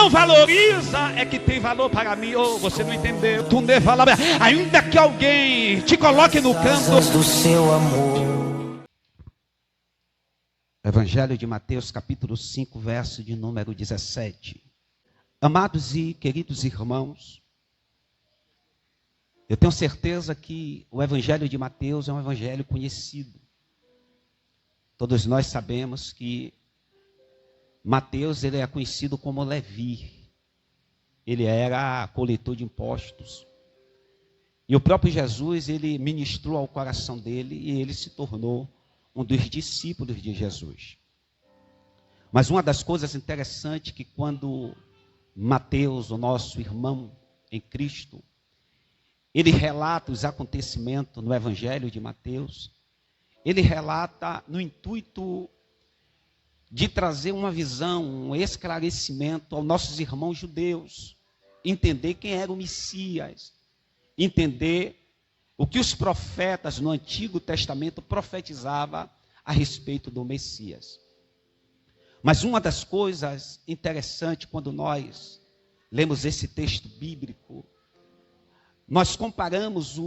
Não valoriza é que tem valor para mim. Oh, você não entendeu. Tu não valor. Ainda que alguém te coloque no canto do seu amor. Evangelho de Mateus, capítulo 5, verso de número 17. Amados e queridos irmãos, eu tenho certeza que o Evangelho de Mateus é um evangelho conhecido. Todos nós sabemos que Mateus, ele é conhecido como Levi. Ele era coletor de impostos. E o próprio Jesus, ele ministrou ao coração dele e ele se tornou um dos discípulos de Jesus. Mas uma das coisas interessantes que quando Mateus, o nosso irmão em Cristo, ele relata os acontecimentos no Evangelho de Mateus, ele relata no intuito de trazer uma visão, um esclarecimento aos nossos irmãos judeus, entender quem era o Messias, entender o que os profetas no Antigo Testamento profetizavam a respeito do Messias. Mas uma das coisas interessantes quando nós lemos esse texto bíblico, nós comparamos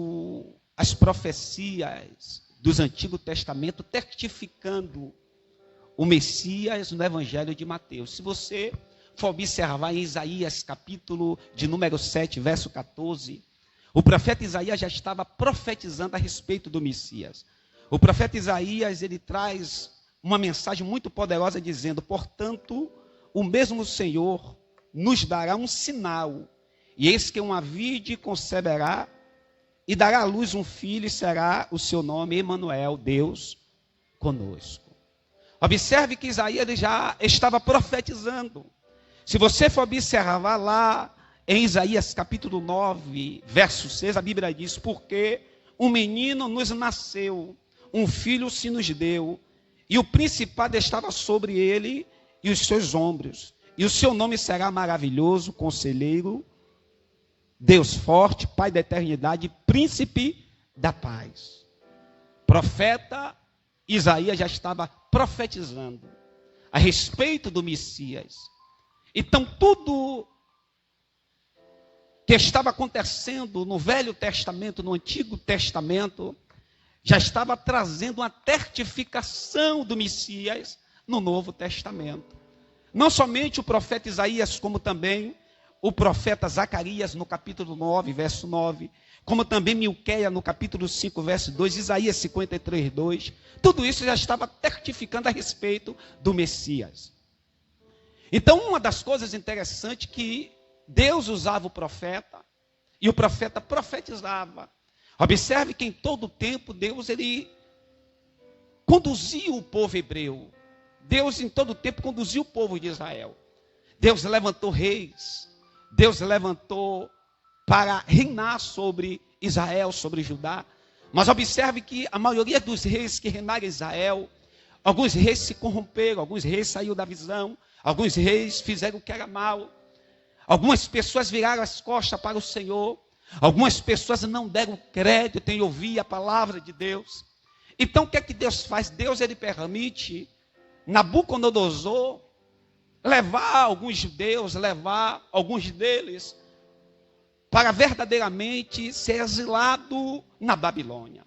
as profecias dos Antigo Testamento testificando o Messias no Evangelho de Mateus. Se você for observar em Isaías, capítulo de número 7, verso 14, o profeta Isaías já estava profetizando a respeito do Messias. O profeta Isaías, ele traz uma mensagem muito poderosa dizendo: portanto, o mesmo Senhor nos dará um sinal, e eis que uma virgem conceberá e dará à luz um filho, e será o seu nome Emanuel, Deus conosco. Observe que Isaías ele já estava profetizando. Se você for observar lá em Isaías capítulo 9, verso 6, a Bíblia diz: porque um menino nos nasceu, um filho se nos deu, e o principado estava sobre ele e os seus ombros, e o seu nome será maravilhoso, conselheiro, Deus forte, Pai da eternidade, príncipe da paz. Profeta Isaías já estava profetizando a respeito do Messias. Então tudo que estava acontecendo no Velho Testamento, no Antigo Testamento, já estava trazendo uma certificação do Messias no Novo Testamento. Não somente o profeta Isaías, como também o profeta Zacarias no capítulo 9, verso 9, como também Milquéia no capítulo 5, verso 2, Isaías 53, 2, tudo isso já estava certificando a respeito do Messias. Então, uma das coisas interessantes que Deus usava o profeta, e o profeta profetizava. Observe que em todo o tempo Deus ele conduzia o povo hebreu. Deus em todo o tempo conduziu o povo de Israel. Deus levantou reis. Deus levantou para reinar sobre Israel, sobre Judá. Mas observe que a maioria dos reis que reinaram em Israel, alguns reis se corromperam, alguns reis saíram da visão, alguns reis fizeram o que era mal. Algumas pessoas viraram as costas para o Senhor. Algumas pessoas não deram crédito em ouvir a palavra de Deus. Então o que é que Deus faz? Deus ele permite Nabucodonosor levar alguns judeus, levar alguns deles para verdadeiramente ser exilado na Babilônia.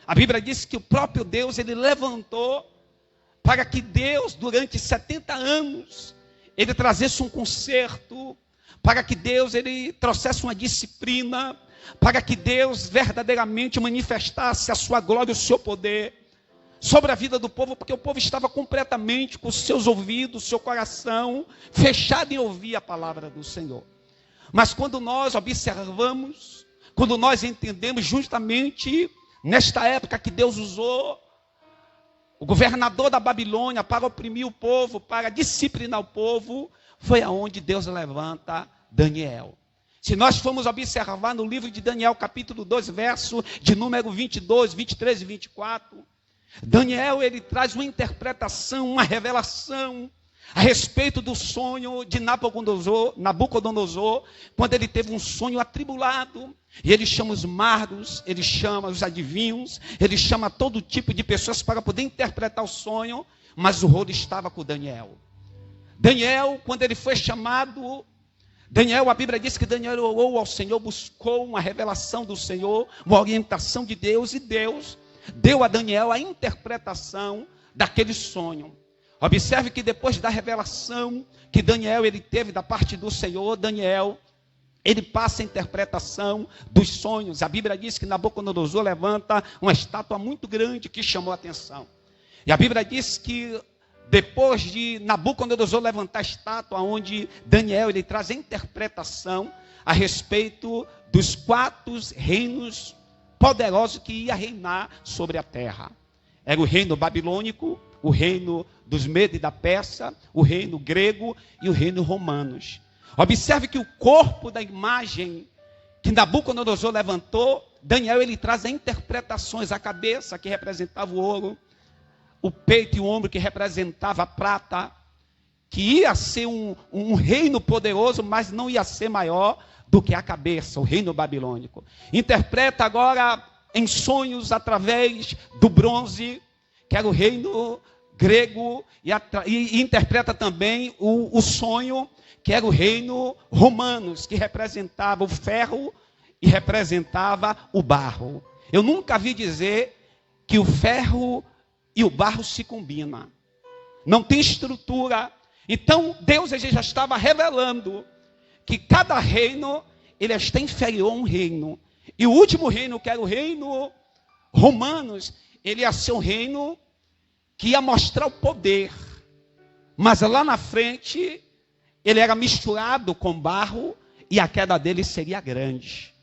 A Bíblia diz que o próprio Deus ele levantou para que Deus durante 70 anos ele trazesse um conserto, para que Deus ele trouxesse uma disciplina, para que Deus verdadeiramente manifestasse a sua glória, o seu poder sobre a vida do povo, porque o povo estava completamente com os seus ouvidos, seu coração fechado em ouvir a palavra do Senhor. Mas quando nós observamos, quando nós entendemos justamente nesta época que Deus usou o governador da Babilônia para oprimir o povo, para disciplinar o povo, foi aonde Deus levanta Daniel. Se nós formos observar no livro de Daniel, capítulo 2, verso de número 22, 23 e 24, Daniel ele traz uma interpretação, uma revelação a respeito do sonho de Nabucodonosor, quando ele teve um sonho atribulado, e ele chama os magos, ele chama os adivinhos, ele chama todo tipo de pessoas para poder interpretar o sonho, mas o rolo estava com Daniel. Daniel, quando ele foi chamado, a Bíblia diz que Daniel orou ao Senhor, buscou uma revelação do Senhor, uma orientação de Deus, e Deus deu a Daniel a interpretação daquele sonho. Observe que depois da revelação que Daniel ele teve da parte do Senhor, Daniel, ele passa a interpretação dos sonhos. A Bíblia diz que Nabucodonosor levanta uma estátua muito grande que chamou a atenção. E a Bíblia diz que depois de Nabucodonosor levantar a estátua, onde Daniel ele traz a interpretação a respeito dos 4 reinos poderosos que ia reinar sobre a terra. Era o reino babilônico, o reino dos Medos e da Pérsia, o reino grego e o reino romanos. Observe que o corpo da imagem que Nabucodonosor levantou, Daniel ele traz as interpretações, a cabeça que representava o ouro, o peito e o ombro que representava a prata, que ia ser um reino poderoso, mas não ia ser maior do que a cabeça, o reino babilônico. Interpreta agora em sonhos através do bronze, que era o reino grego, e interpreta também o sonho, que era o reino romanos, que representava o ferro e representava o barro. Eu nunca vi dizer que o ferro e o barro se combinam. Não tem estrutura. Então Deus já estava revelando que cada reino ele está inferior a um reino. E o último reino, que era o reino romanos, ele ia ser um reino que ia mostrar o poder. Mas lá na frente, ele era misturado com barro e a queda dele seria grande.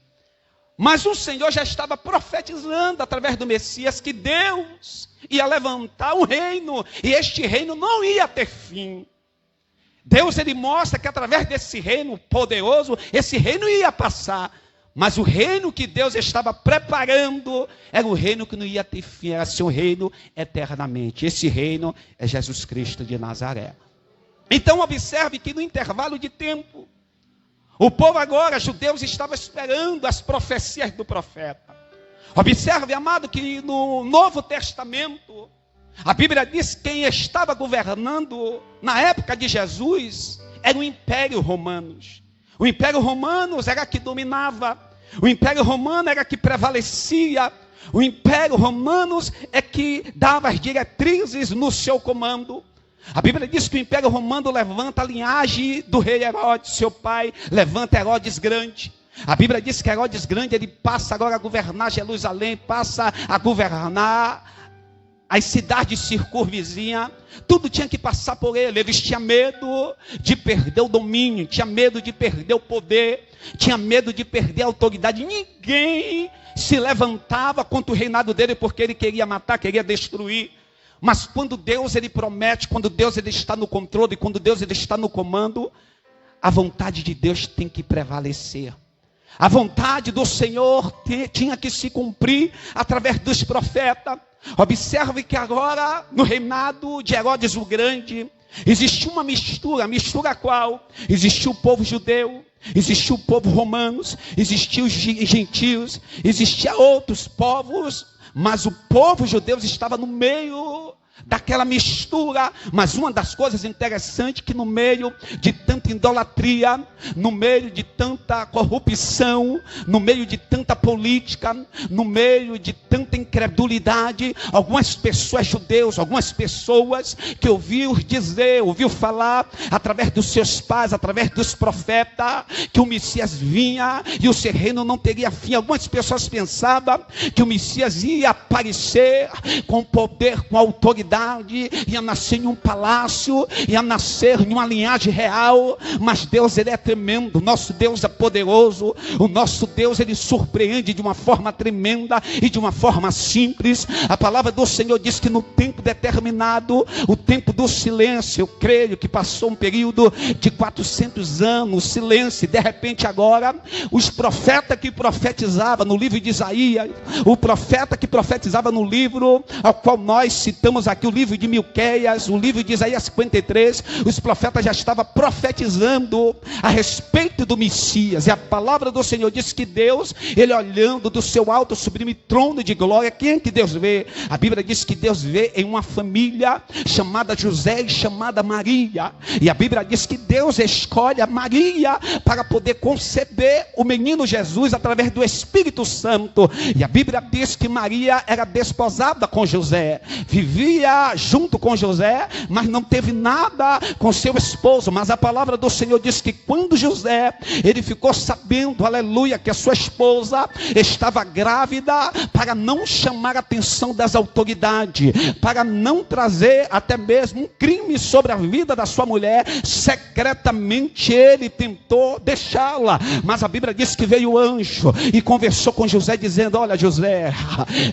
Mas o Senhor já estava profetizando através do Messias que Deus ia levantar um reino e este reino não ia ter fim. Deus ele mostra que através desse reino poderoso, esse reino ia passar. Mas o reino que Deus estava preparando era o reino que não ia ter fim, era ser um reino eternamente. Esse reino é Jesus Cristo de Nazaré. Então observe que no intervalo de tempo, o povo agora, judeus, estava esperando as profecias do profeta. Observe, amado, que no Novo Testamento, a Bíblia diz que quem estava governando na época de Jesus era o Império Romano. O Império Romano era que dominava. O Império Romano era que prevalecia. O Império Romano é que dava as diretrizes no seu comando. A Bíblia diz que o Império Romano levanta a linhagem do rei Herodes, seu pai, levanta Herodes Grande. A Bíblia diz que Herodes Grande, ele passa agora a governar Jerusalém, passa a governar as cidades circunvizinhas. Tudo tinha que passar por ele. Eles tinham medo de perder o domínio, tinha medo de perder o poder, tinha medo de perder a autoridade. Ninguém se levantava contra o reinado dele porque ele queria matar, queria destruir. Mas quando Deus ele promete, quando Deus ele está no controle, quando Deus ele está no comando, a vontade de Deus tem que prevalecer. A vontade do Senhor tinha que se cumprir através dos profetas. Observe que agora, no reinado de Herodes o Grande, existiu uma mistura qual? Existiu o povo judeu, existiu o povo romano, existiu os gentios, existiam outros povos, mas o povo judeu estava no meio daquela mistura. Mas uma das coisas interessantes que no meio de tanta idolatria, no meio de tanta corrupção, no meio de tanta política, no meio de tanta incredulidade, algumas pessoas judeus, algumas pessoas que ouviu falar através dos seus pais, através dos profetas, que o Messias vinha e o seu reino não teria fim. Algumas pessoas pensavam que o Messias ia aparecer com poder, com autoridade, ia nascer em um palácio, ia nascer em uma linhagem real. Mas Deus ele é tremendo, o nosso Deus é poderoso, o nosso Deus ele surpreende de uma forma tremenda e de uma forma simples. A palavra do Senhor diz que no tempo determinado, o tempo do silêncio, eu creio que passou um período de 400 anos, silêncio, e de repente agora, os profetas que profetizavam no livro de Isaías, o profeta que profetizava no livro ao qual nós citamos aqui aqui o livro de Miqueias, o livro de Isaías 53, os profetas já estavam profetizando a respeito do Messias. E a palavra do Senhor diz que Deus, ele olhando do seu alto sublime trono de glória, quem é que Deus vê? A Bíblia diz que Deus vê em uma família chamada José e chamada Maria. E a Bíblia diz que Deus escolhe a Maria para poder conceber o menino Jesus através do Espírito Santo. E a Bíblia diz que Maria era desposada com José, vivia junto com José, mas não teve nada com seu esposo. Mas a palavra do Senhor diz que quando José, ele ficou sabendo, aleluia, que a sua esposa estava grávida, para não chamar a atenção das autoridades, para não trazer até mesmo um crime sobre a vida da sua mulher, secretamente ele tentou deixá-la. Mas a Bíblia diz que veio o anjo e conversou com José, dizendo: olha, José,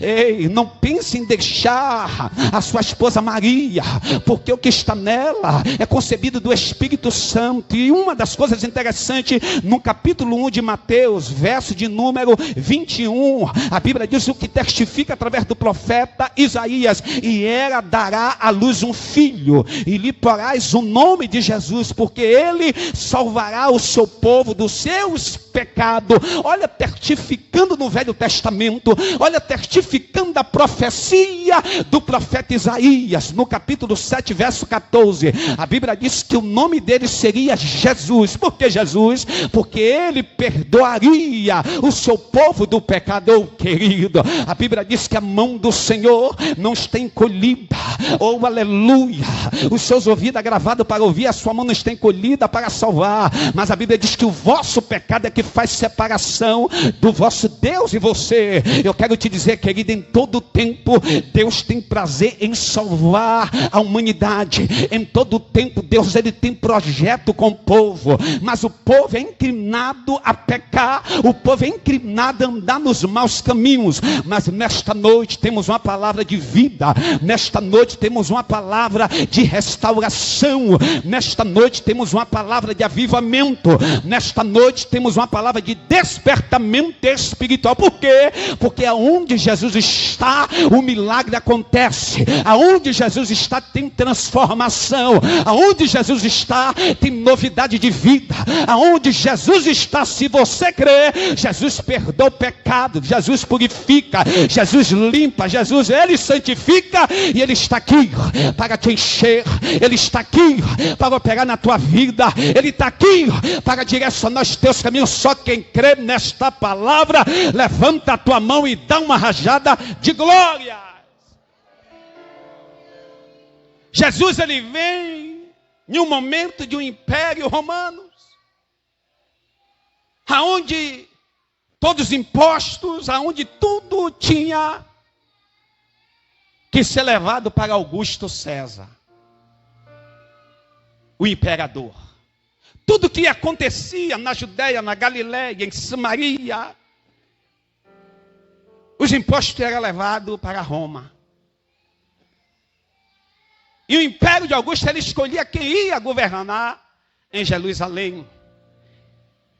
ei, não pense em deixar a sua esposa Maria, porque o que está nela é concebido do Espírito Santo. E uma das coisas interessantes, no capítulo 1 de Mateus, verso de número 21, a Bíblia diz o que testifica através do profeta Isaías: e ela dará à luz um filho, e lhe porás o nome de Jesus, porque ele salvará o seu povo dos seus pecados. Olha, testificando no Velho Testamento, olha, testificando a profecia do profeta Isaías, no capítulo 7, verso 14, a Bíblia diz que o nome dele seria Jesus. Por que Jesus? Porque ele perdoaria o seu povo do pecado, querido. A Bíblia diz que a mão do Senhor não está encolhida, oh aleluia, os seus ouvidos agravados para ouvir, a sua mão não está encolhida para salvar, mas a Bíblia diz que o vosso pecado é que faz separação do vosso Deus e você. Eu quero te dizer, querido, em todo tempo Deus tem prazer em salvar a humanidade. Em todo tempo Deus, ele tem projeto com o povo, mas o povo é inclinado a pecar, o povo é inclinado a andar nos maus caminhos. Mas nesta noite temos uma palavra de vida, nesta noite temos uma palavra de restauração, nesta noite temos uma palavra de avivamento, nesta noite temos uma palavra de despertamento espiritual. Por quê? Porque aonde Jesus está, o milagre acontece. Aonde Jesus está, tem transformação. Aonde Jesus está, tem novidade de vida. Aonde Jesus está, se você crê, Jesus perdoa o pecado, Jesus purifica, Jesus limpa, Jesus, ele santifica. E ele está aqui para te encher, ele está aqui para operar na tua vida, ele está aqui para direcionar os teus caminhos. Só quem crê nesta palavra, levanta a tua mão e dá uma rajada de glória. Jesus, ele vem em um momento de um império romano, aonde todos os impostos, aonde tudo tinha que ser levado para Augusto César, o imperador. Tudo que acontecia na Judéia, na Galiléia, em Samaria, os impostos eram levados para Roma. E o império de Augusto, ele escolhia quem ia governar em Jerusalém.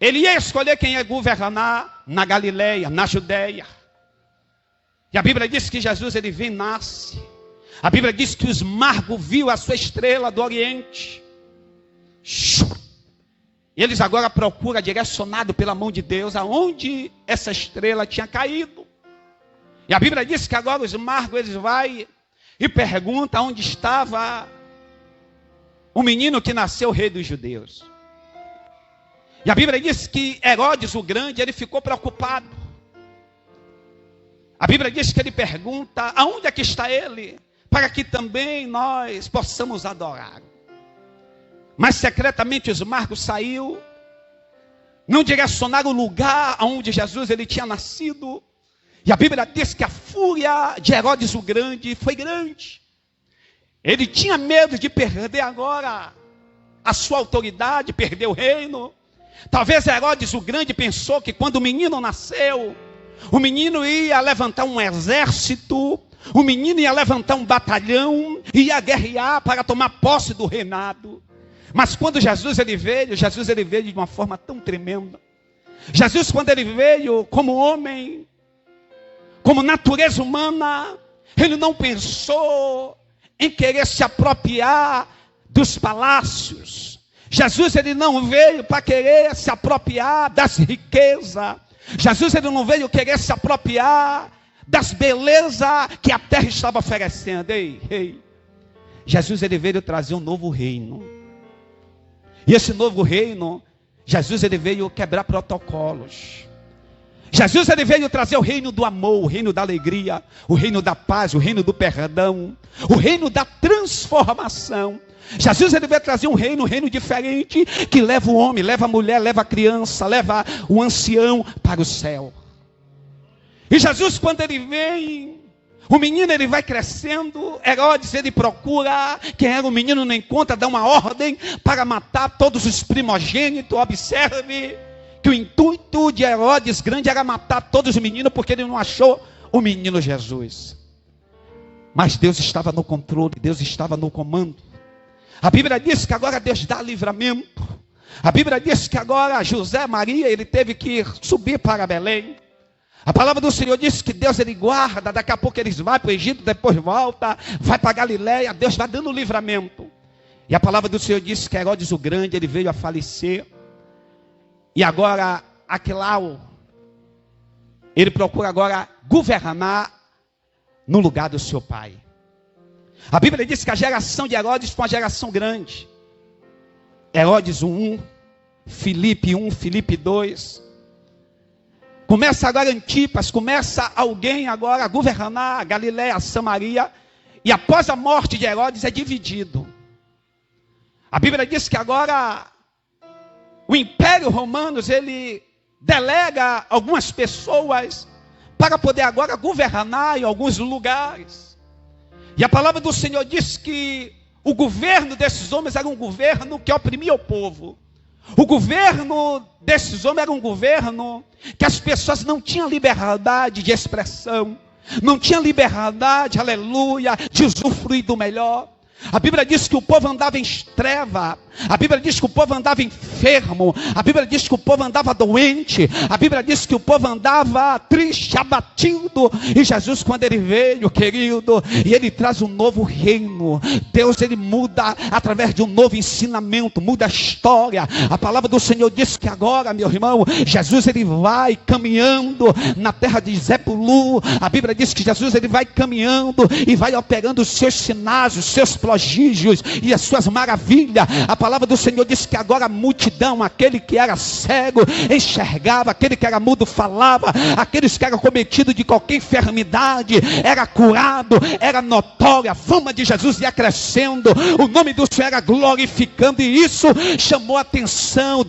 Ele ia escolher quem ia governar na Galiléia, na Judéia. E a Bíblia diz que Jesus, ele vem e nasce. A Bíblia diz que os magos viu a sua estrela do Oriente. E eles agora procuram, direcionado pela mão de Deus, aonde essa estrela tinha caído. E a Bíblia diz que agora os magos, eles vão e perguntam onde estava o menino que nasceu rei dos judeus. E a Bíblia diz que Herodes o Grande, ele ficou preocupado. A Bíblia diz que ele pergunta, aonde é que está ele? Para que também nós possamos adorar. Mas secretamente os magos saíram, não direcionaram o lugar aonde Jesus ele tinha nascido. E a Bíblia diz que a fúria de Herodes o Grande foi grande. Ele tinha medo de perder agora a sua autoridade, perder o reino. Talvez Herodes o Grande pensou que quando o menino nasceu, o menino ia levantar um exército, o menino ia levantar um batalhão, ia guerrear para tomar posse do reinado. Mas quando Jesus ele veio de uma forma tão tremenda. Jesus, quando ele veio como homem, como natureza humana, ele não pensou em querer se apropriar dos palácios. Jesus, ele não veio para querer se apropriar das riquezas. Jesus, ele não veio querer se apropriar das belezas que a terra estava oferecendo. Ei. Jesus, ele veio trazer um novo reino. E esse novo reino, Jesus, ele veio quebrar protocolos. Jesus, ele veio trazer o reino do amor, o reino da alegria, o reino da paz, o reino do perdão, o reino da transformação. Jesus, ele veio trazer um reino diferente, que leva o homem, leva a mulher, leva a criança, leva o ancião para o céu. E Jesus, quando ele vem, o menino, ele vai crescendo. Herodes, ele procura, quem era o menino não encontra, dá uma ordem para matar todos os primogênitos. Observe que o intuito de Herodes grande era matar todos os meninos, porque ele não achou o menino Jesus. Mas Deus estava no controle, Deus estava no comando. A Bíblia diz que agora Deus dá livramento. A Bíblia diz que agora José, Maria, ele teve que subir para Belém. A palavra do Senhor diz que Deus, ele guarda, daqui a pouco eles vão para o Egito, depois volta, vai para Galileia, Deus vai dando livramento. E a palavra do Senhor diz que Herodes o Grande, ele veio a falecer. E agora, Aquilao, ele procura agora governar no lugar do seu pai. A Bíblia diz que a geração de Herodes foi uma geração grande. Herodes 1, Filipe 1, Filipe 2. Começa agora Antipas, começa alguém agora a governar a Galileia, a Samaria. E após a morte de Herodes é dividido. A Bíblia diz que agora o Império Romano, ele delega algumas pessoas para poder agora governar em alguns lugares. E a palavra do Senhor diz que o governo desses homens era um governo que oprimia o povo. O governo desses homens era um governo que as pessoas não tinham liberdade de expressão, não tinham liberdade, aleluia, de usufruir do melhor. A Bíblia diz que o povo andava em treva. A Bíblia diz que o povo andava enfermo. A Bíblia diz que o povo andava doente. A Bíblia diz que o povo andava triste, abatido. E Jesus, quando ele veio, querido, e ele traz um novo reino. Deus, ele muda através de um novo ensinamento, muda a história. A palavra do Senhor diz que agora, meu irmão, Jesus, ele vai caminhando na terra de Zebulun. A Bíblia diz que Jesus, ele vai caminhando e vai operando os seus sinais, os seus prodígios e as suas maravilhas. A palavra do Senhor diz que agora a multidão, aquele que era cego, enxergava, aquele que era mudo falava, aqueles que eram cometidos de qualquer enfermidade, era curado, era notória, a fama de Jesus ia crescendo, o nome do Senhor era glorificando, e isso chamou a atenção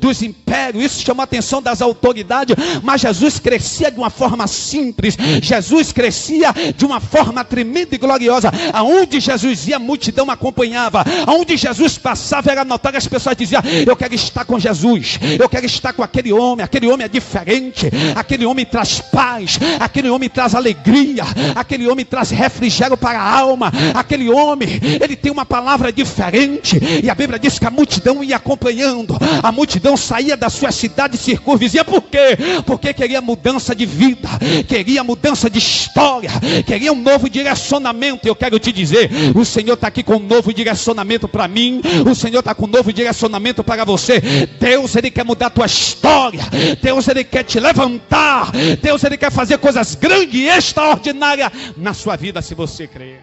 dos impérios, isso chamou a atenção das autoridades, mas Jesus crescia de uma forma simples, Jesus crescia de uma forma tremenda e gloriosa. Aonde Jesus ia, a multidão acompanhava, aonde Jesus passava era notório, as pessoas diziam: eu quero estar com Jesus, eu quero estar com aquele homem é diferente, aquele homem traz paz, aquele homem traz alegria, aquele homem traz refrigério para a alma, aquele homem, ele tem uma palavra diferente. E a Bíblia diz que a multidão ia acompanhando, a multidão saía da sua cidade circunvizinha. Por quê? Porque queria mudança de vida, queria mudança de história, queria um novo direcionamento. Eu quero te dizer, o Senhor está aqui com um novo direcionamento para mim, o Senhor está com um novo direcionamento para você. Deus, ele quer mudar a tua história, Deus, ele quer te levantar, Deus, ele quer fazer coisas grandes e extraordinárias na sua vida, se você crer.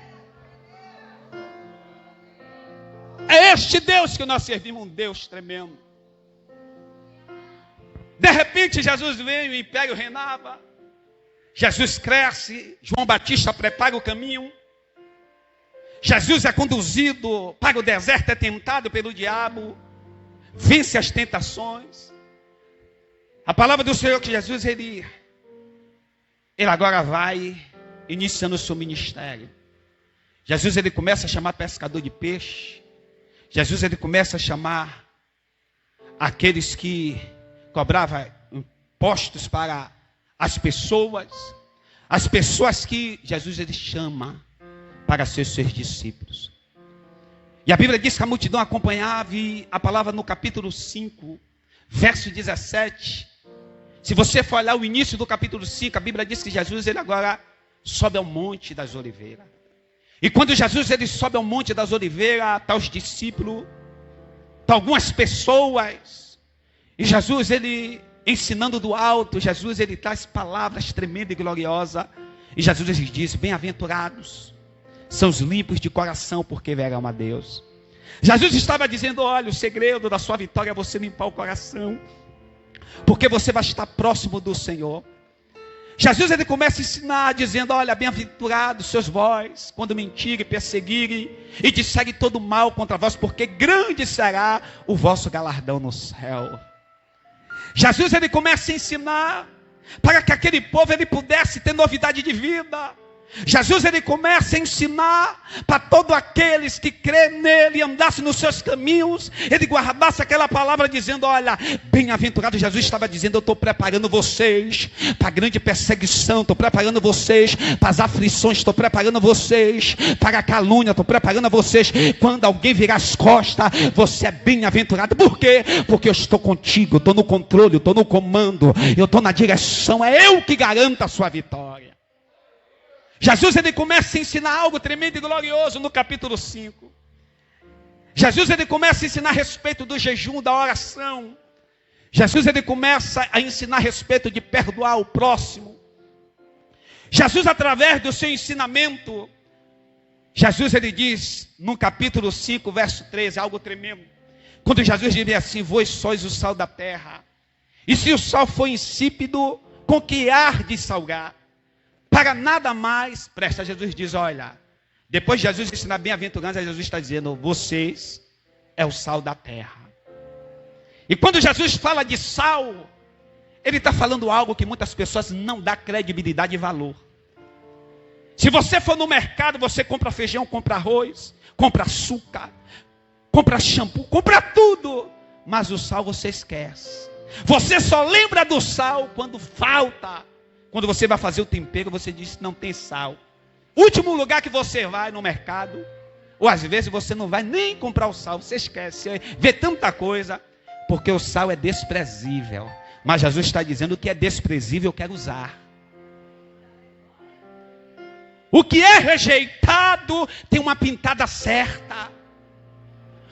É este Deus que nós servimos, um Deus tremendo. De repente Jesus veio, o império reinava, Jesus cresce, João Batista prepara o caminho, Jesus é conduzido para o deserto, é tentado pelo diabo, vence as tentações. A palavra do Senhor é que Jesus, ele agora vai iniciando o seu ministério. Jesus, ele começa a chamar pescador de peixe. Jesus, ele começa a chamar aqueles que cobravam impostos para as pessoas que Jesus, ele chama para ser seus discípulos. E a Bíblia diz que a multidão acompanhava, e a palavra no capítulo 5, verso 17, se você for olhar o início do capítulo 5, a Bíblia diz que Jesus, ele agora sobe ao Monte das Oliveiras. E quando Jesus ele sobe ao Monte das Oliveiras, está os discípulos, está algumas pessoas, e Jesus ele ensinando do alto, Jesus ele traz palavras tremendas e gloriosas, e Jesus ele diz: bem-aventurados são os limpos de coração, porque verão a Deus. Jesus estava dizendo: olha, o segredo da sua vitória é você limpar o coração, porque você vai estar próximo do Senhor. Jesus ele começa a ensinar dizendo: olha, bem-aventurados seus vós, quando mentirem, perseguirem e disserem todo mal contra vós, porque grande será o vosso galardão no céu. Jesus ele começa a ensinar para que aquele povo ele pudesse ter novidade de vida. Jesus ele começa a ensinar para todos aqueles que crêem nele, andassem nos seus caminhos, ele guardasse aquela palavra dizendo: olha, bem-aventurado. Jesus estava dizendo: eu estou preparando vocês para a grande perseguição, estou preparando vocês para as aflições, estou preparando vocês para a calúnia, estou preparando vocês. Quando alguém virar as costas, você é bem-aventurado. Por quê? Porque eu estou contigo, eu estou no controle, eu estou no comando, eu estou na direção, é eu que garanto a sua vitória. Jesus ele começa a ensinar algo tremendo e glorioso no capítulo 5. Jesus ele começa a ensinar a respeito do jejum, da oração. Jesus ele começa a ensinar a respeito de perdoar o próximo. Jesus, através do seu ensinamento, Jesus ele diz no capítulo 5, verso 13, algo tremendo. Quando Jesus diz assim: vós sois o sal da terra, e se o sal for insípido, com que há de salgar? Para nada mais presta. Jesus diz: olha, depois de Jesus ensinar bem-aventurança, Jesus está dizendo: vocês é o sal da terra. E quando Jesus fala de sal, ele está falando algo que muitas pessoas não dão credibilidade e valor. Se você for no mercado, você compra feijão, compra arroz, compra açúcar, compra shampoo, compra tudo, mas o sal você esquece. Você só lembra do sal quando falta. Quando você vai fazer o tempero, você diz que não tem sal. Último lugar que você vai no mercado, ou às vezes você não vai nem comprar o sal, você esquece, você vê tanta coisa, porque o sal é desprezível. Mas Jesus está dizendo: o que é desprezível eu quero usar. O que é rejeitado tem uma pintada certa.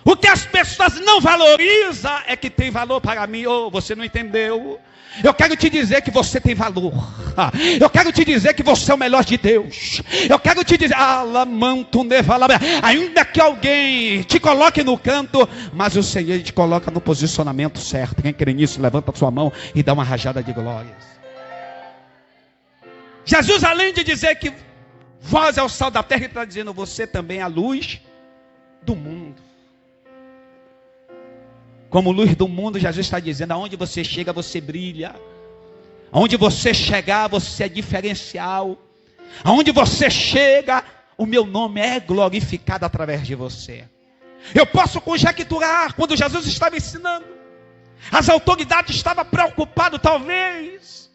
O que as pessoas não valorizam é que tem valor para mim. Oh, você não entendeu? Eu quero te dizer que você tem valor. Eu quero te dizer que você é o melhor de Deus. Eu quero te dizer, ainda que alguém te coloque no canto, mas o Senhor te coloca no posicionamento certo. Quem crê nisso, levanta a sua mão e dá uma rajada de glórias. Jesus, além de dizer que vós é o sal da terra, ele está dizendo: você também é a luz do mundo. Como luz do mundo, Jesus está dizendo: aonde você chega, você brilha. Aonde você chegar, você é diferencial. Aonde você chega, o meu nome é glorificado através de você. Eu posso conjecturar, quando Jesus estava ensinando, as autoridades estavam preocupadas, talvez.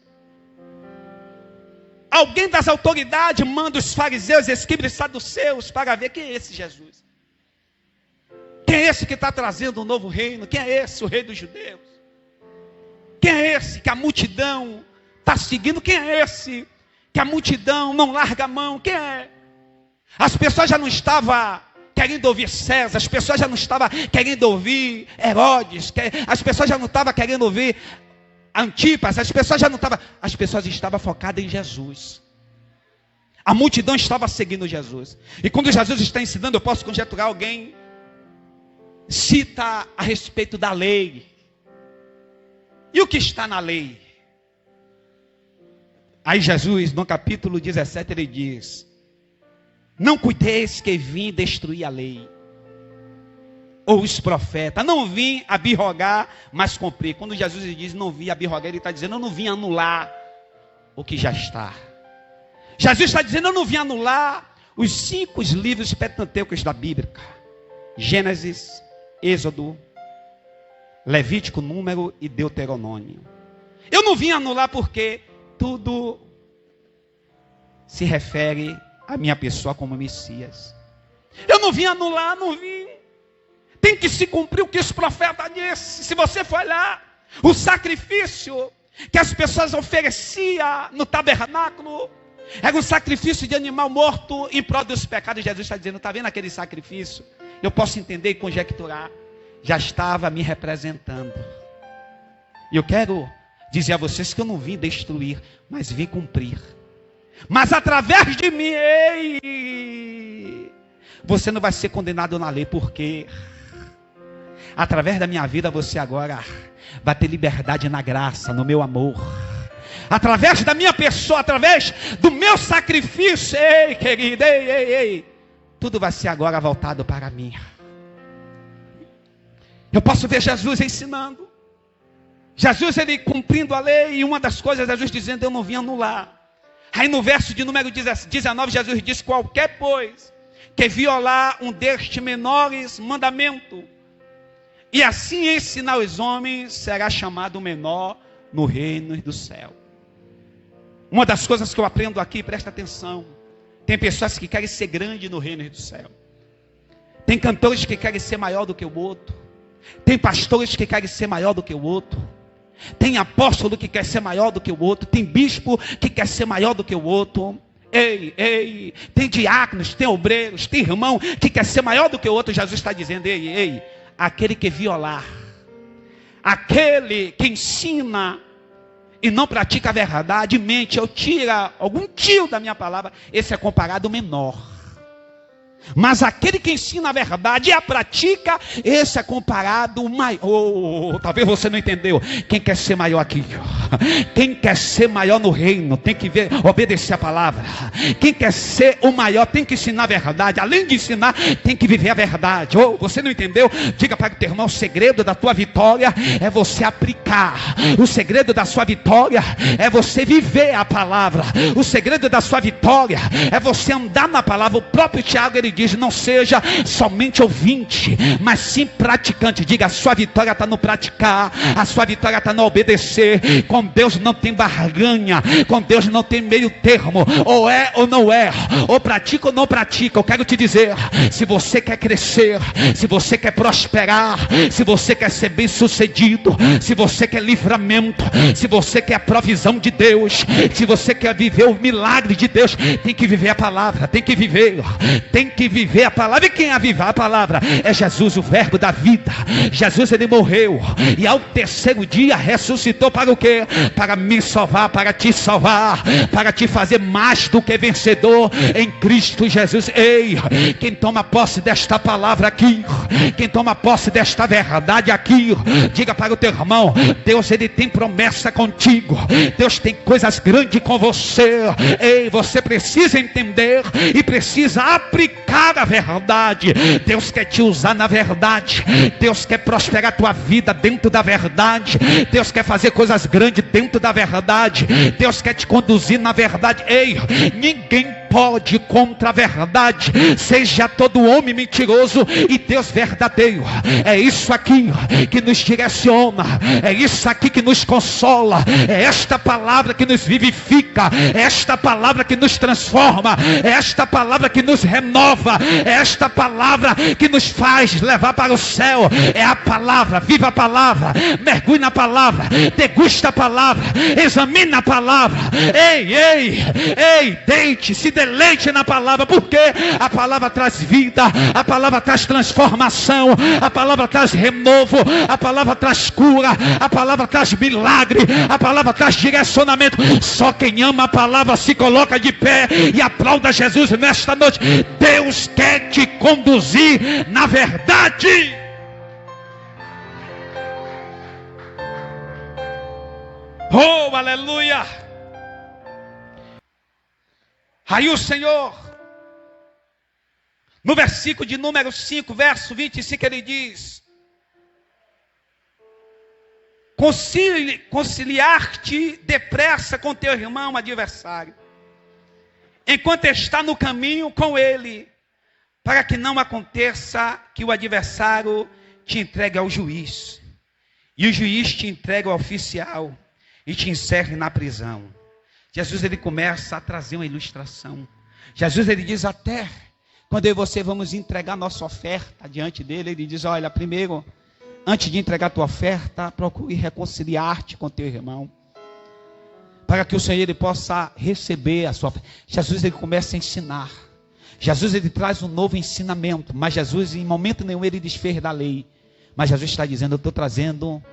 Alguém das autoridades manda os fariseus, escribas e saduceus para ver quem é esse Jesus. Quem é esse que está trazendo um novo reino? Quem é esse, o rei dos judeus? Quem é esse que a multidão está seguindo? Quem é esse que a multidão não larga a mão? Quem é? As pessoas já não estavam querendo ouvir César, as pessoas já não estavam querendo ouvir Herodes, as pessoas já não estavam querendo ouvir Antipas, as pessoas já não estavam, as pessoas estavam focadas em Jesus. A multidão estava seguindo Jesus. E quando Jesus está ensinando, eu posso conjecturar, alguém cita a respeito da lei. E o que está na lei? Aí Jesus, no capítulo 17, ele diz: não cuideis que vim destruir a lei, ou os profetas. Não vim abirrogar, mas cumprir. Quando Jesus diz não vim abirrogar, ele está dizendo: eu não vim anular o que já está. Jesus está dizendo: eu não vim anular os 5 livros pentateucos da Bíblia: Gênesis, Êxodo, Levítico, Número e Deuteronômio. Eu não vim anular porque tudo se refere à minha pessoa como Messias. Eu não vim anular, não vim. Tem que se cumprir o que os profetas disseram. Se você for olhar o sacrifício que as pessoas ofereciam no tabernáculo, Era um sacrifício de animal morto em prol dos pecados. Jesus está dizendo, está vendo aquele sacrifício? Eu posso entender e conjecturar. Já estava me representando. E eu quero dizer a vocês que eu não vim destruir, mas vim cumprir. Mas através de mim, você não vai ser condenado na lei, porque através da minha vida você agora vai ter liberdade na graça, no meu amor. Através da minha pessoa, através do meu sacrifício, querido, tudo vai ser agora voltado para mim. Eu posso ver Jesus ensinando. Jesus, ele cumprindo a lei, e uma das coisas, Jesus dizendo, eu não vim anular. Aí no verso de número 19, Jesus diz, qualquer, pois, que violar um destes menores mandamentos, e assim ensinar os homens, será chamado menor no reino do céu. Uma das coisas que eu aprendo aqui, presta atenção, tem pessoas que querem ser grandes no reino do céu. Tem cantores que querem ser maior do que o outro. Tem pastores que querem ser maior do que o outro. Tem apóstolo que quer ser maior do que o outro. Tem bispo que quer ser maior do que o outro. Tem diáconos, tem obreiros, tem irmão que quer ser maior do que o outro. Jesus está dizendo, aquele que violar, aquele que ensina e não pratica a verdade, mente, ou tira algum tio da minha palavra, esse é comparado menor. Mas aquele que ensina a verdade e a pratica, esse é comparado maior. Talvez você não entendeu. Quem quer ser maior aqui? Quem quer ser maior no reino tem que obedecer a palavra. Quem quer ser o maior tem que ensinar a verdade. Além de ensinar, tem que viver a verdade. Você não entendeu? Diga para o teu irmão, o segredo da tua vitória é você aplicar. O segredo da sua vitória é você viver a palavra. O segredo da sua vitória é você andar na palavra. O próprio Tiago, ele diz, não seja somente ouvinte, mas sim praticante. Diga, a sua vitória está no praticar, a sua vitória está no obedecer. Com Deus não tem barganha, com Deus não tem meio termo, ou é ou não é, ou pratica ou não pratica. Eu quero te dizer, se você quer crescer, se você quer prosperar, se você quer ser bem sucedido, se você quer livramento, se você quer a provisão de Deus, se você quer viver o milagre de Deus, tem que viver a palavra, tem que viver a palavra. E quem avivar a palavra é Jesus, o verbo da vida. Jesus, ele morreu e ao terceiro dia ressuscitou para o quê? Para me salvar, para te salvar, para te fazer mais do que vencedor em Cristo Jesus. Quem toma posse desta palavra aqui, quem toma posse desta verdade aqui, diga para o teu irmão, Deus, ele tem promessa contigo, Deus tem coisas grandes com você. Você precisa entender e precisa aplicar a verdade. Deus quer te usar na verdade. Deus quer prosperar a tua vida dentro da verdade. Deus quer fazer coisas grandes dentro da verdade. Deus quer te conduzir na verdade. Ninguém pode contra a verdade. Seja todo homem mentiroso e Deus verdadeiro. É isso aqui que nos direciona, é isso aqui que nos consola, é esta palavra que nos vivifica, é esta palavra que nos transforma, é esta palavra que nos renova, é esta palavra que nos faz levar para o céu. É a palavra. Viva a palavra, mergulhe na palavra, degusta a palavra, examine a palavra. Deite, se deleite na palavra, porque a palavra traz vida, a palavra traz transformação, a palavra traz renovo, a palavra traz cura, a palavra traz milagre, a palavra traz direcionamento. Só quem ama a palavra se coloca de pé e aplauda Jesus nesta noite. Deus quer te conduzir na verdade. Oh, aleluia. Aí o Senhor, no versículo de número 5, verso 25, ele diz: conciliar-te depressa com teu irmão adversário, enquanto está no caminho com ele, para que não aconteça que o adversário te entregue ao juiz, e o juiz te entregue ao oficial, e te encerre na prisão. Jesus, ele começa a trazer uma ilustração. Jesus, ele diz, até quando eu e você vamos entregar nossa oferta diante dele, ele diz, olha, primeiro, antes de entregar tua oferta, procure reconciliar-te com teu irmão. para que o Senhor ele possa receber a sua... Jesus ele começa a ensinar. Jesus ele traz um novo ensinamento, mas Jesus em momento nenhum ele desfez da lei. Mas Jesus está dizendo, eu estou trazendo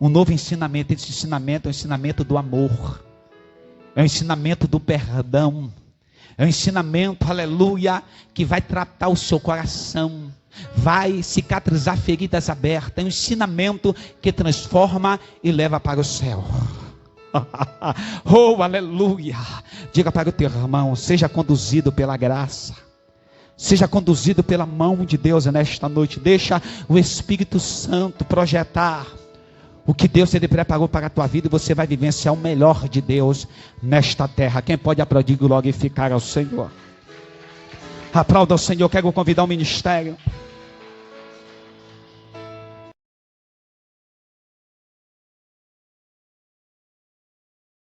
um novo ensinamento. Esse ensinamento é o ensinamento do amor, é o ensinamento do perdão, é o ensinamento, aleluia, que vai tratar o seu coração, vai cicatrizar feridas abertas. É um ensinamento que transforma e leva para o céu. Oh, aleluia. Diga para o teu irmão, seja conduzido pela graça, seja conduzido pela mão de Deus nesta noite. Deixa o Espírito Santo projetar o que Deus ele preparou para a tua vida, e você vai vivenciar o melhor de Deus nesta terra. Quem pode aplaudir e glorificar ao Senhor? Aplauda ao Senhor. Quero convidar o ministério.